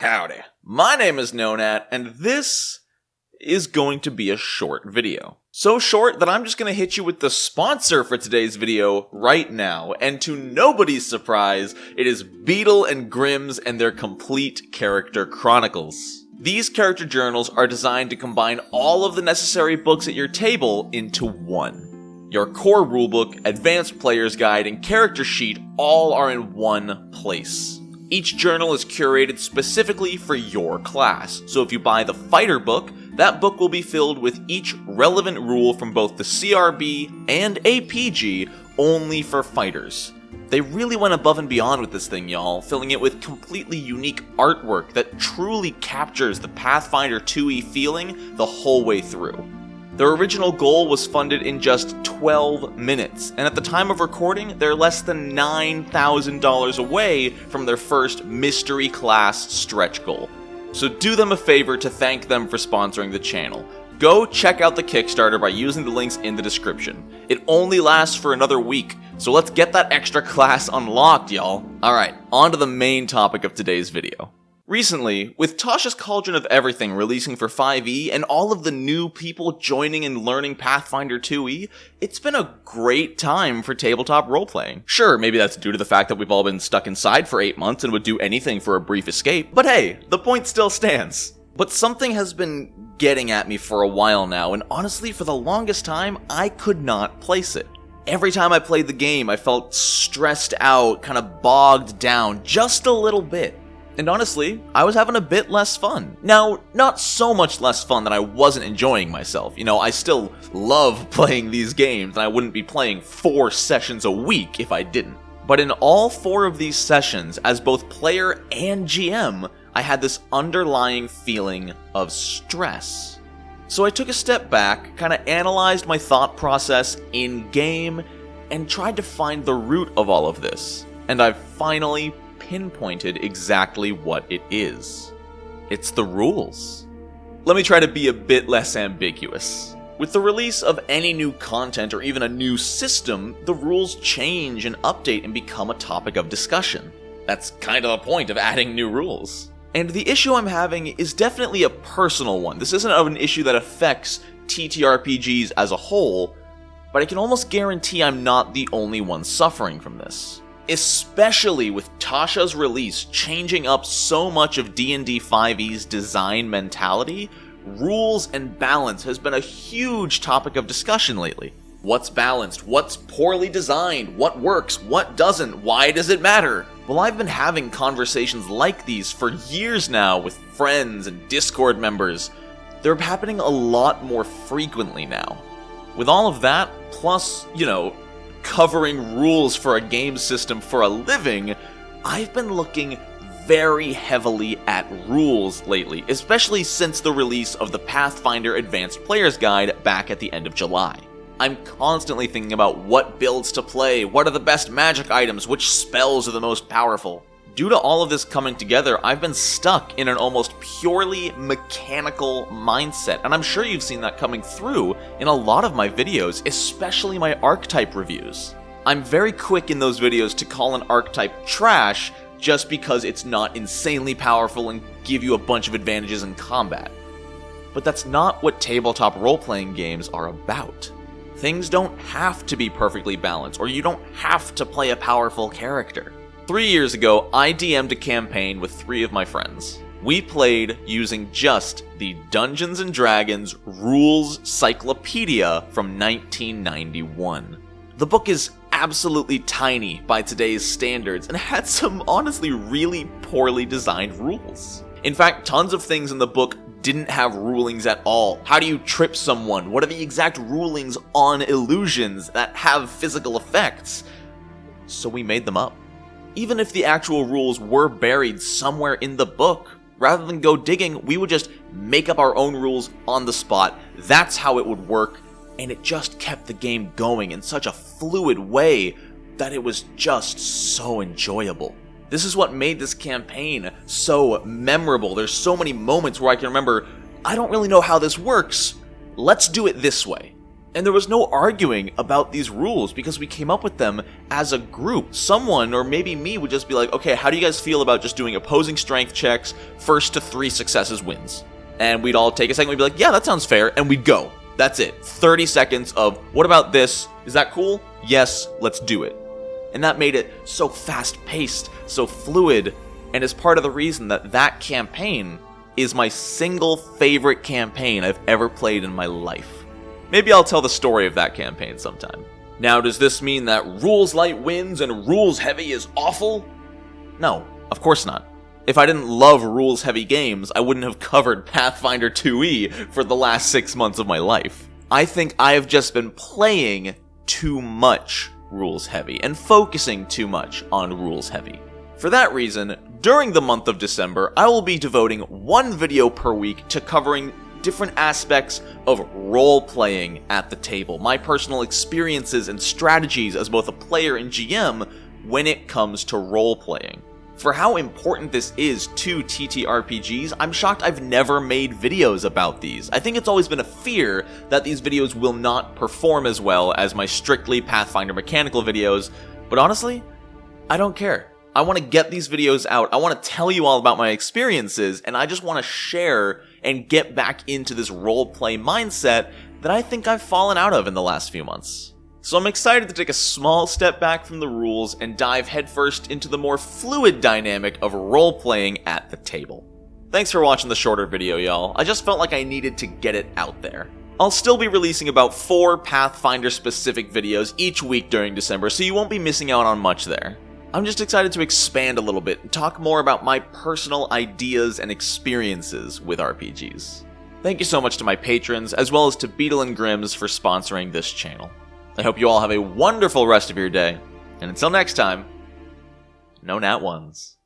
Howdy, my name is Nonat, and this is going to be a short video. So short that I'm just going to hit you with the sponsor for today's video right now, and to nobody's surprise, it is Beadle and Grimm's and their Complete Character Chronicles. These character journals are designed to combine all of the necessary books at your table into one. Your core rulebook, advanced player's guide, and character sheet all are in one place. Each journal is curated specifically for your class, so if you buy the fighter book, that book will be filled with each relevant rule from both the CRB and APG only for fighters. They really went above and beyond with this thing, y'all, filling it with completely unique artwork that truly captures the Pathfinder 2e feeling the whole way through. Their original goal was funded in just 12 minutes, and at the time of recording, they're less than $9,000 away from their first mystery class stretch goal. So do them a favor to thank them for sponsoring the channel. Go check out the Kickstarter by using the links in the description. It only lasts for another week, so let's get that extra class unlocked, y'all. Alright, on to the main topic of today's video. Recently, with Tasha's Cauldron of Everything releasing for 5e and all of the new people joining and learning Pathfinder 2e, it's been a great time for tabletop roleplaying. Sure, maybe that's due to the fact that we've all been stuck inside for 8 months and would do anything for a brief escape, but hey, the point still stands. But something has been getting at me for a while now, and honestly, for the longest time, I could not place it. Every time I played the game, I felt stressed out, kind of bogged down, just a little bit. And honestly, I was having a bit less fun. Now, not so much less fun that I wasn't enjoying myself. You know, I still love playing these games, and I wouldn't be playing 4 sessions a week if I didn't. But in all 4 of these sessions, as both player and GM, I had this underlying feeling of stress. So I took a step back, kind of analyzed my thought process in-game, and tried to find the root of all of this. And I've finally pinpointed exactly what it is. It's the rules. Let me try to be a bit less ambiguous. With the release of any new content or even a new system, the rules change and update and become a topic of discussion. That's kind of the point of adding new rules. And the issue I'm having is definitely a personal one. This isn't an issue that affects TTRPGs as a whole, but I can almost guarantee I'm not the only one suffering from this. Especially with Tasha's release changing up so much of D&D 5e's design mentality, rules and balance has been a huge topic of discussion lately. What's balanced? What's poorly designed? What works? What doesn't? Why does it matter? Well, I've been having conversations like these for years now with friends and Discord members. They're happening a lot more frequently now. With all of that, plus, covering rules for a game system for a living, I've been looking very heavily at rules lately, especially since the release of the Pathfinder Advanced Player's Guide back at the end of July. I'm constantly thinking about what builds to play, what are the best magic items, which spells are the most powerful. Due to all of this coming together, I've been stuck in an almost purely mechanical mindset, and I'm sure you've seen that coming through in a lot of my videos, especially my archetype reviews. I'm very quick in those videos to call an archetype trash just because it's not insanely powerful and give you a bunch of advantages in combat. But that's not what tabletop role-playing games are about. Things don't have to be perfectly balanced, or you don't have to play a powerful character. 3 years ago, I DM'd a campaign with 3 of my friends. We played using just the Dungeons & Dragons Rules Cyclopedia from 1991. The book is absolutely tiny by today's standards and had some honestly really poorly designed rules. In fact, tons of things in the book didn't have rulings at all. How do you trip someone? What are the exact rulings on illusions that have physical effects? So we made them up. Even if the actual rules were buried somewhere in the book, rather than go digging, we would just make up our own rules on the spot. That's how it would work, and it just kept the game going in such a fluid way that it was just so enjoyable. This is what made this campaign so memorable. There's so many moments where I can remember, I don't really know how this works. Let's do it this way. And there was no arguing about these rules because we came up with them as a group. Someone, or maybe me, would just be like, okay, how do you guys feel about just doing opposing strength checks, first to 3 successes wins? And we'd all take a second, we'd be like, yeah, that sounds fair, and we'd go. That's it. 30 seconds of, what about this? Is that cool? Yes, let's do it. And that made it so fast-paced, so fluid, and is part of the reason that that campaign is my single favorite campaign I've ever played in my life. Maybe I'll tell the story of that campaign sometime. Now, does this mean that rules light wins and rules heavy is awful? No, of course not. If I didn't love rules heavy games, I wouldn't have covered Pathfinder 2e for the last 6 months of my life. I think I have just been playing too much rules heavy and focusing too much on rules heavy. For that reason, during the month of December, I will be devoting 1 video per week to covering different aspects of role-playing at the table, my personal experiences and strategies as both a player and GM when it comes to role-playing. For how important this is to TTRPGs, I'm shocked I've never made videos about these. I think it's always been a fear that these videos will not perform as well as my strictly Pathfinder mechanical videos, but honestly, I don't care. I want to get these videos out, I want to tell you all about my experiences, and I just want to share and get back into this role-play mindset that I think I've fallen out of in the last few months. So I'm excited to take a small step back from the rules and dive headfirst into the more fluid dynamic of role-playing at the table. Thanks for watching the shorter video, y'all. I just felt like I needed to get it out there. I'll still be releasing about 4 Pathfinder-specific videos each week during December, so you won't be missing out on much there. I'm just excited to expand a little bit and talk more about my personal ideas and experiences with RPGs. Thank you so much to my patrons, as well as to Beadle Grimms for sponsoring this channel. I hope you all have a wonderful rest of your day, and until next time, no nat ones.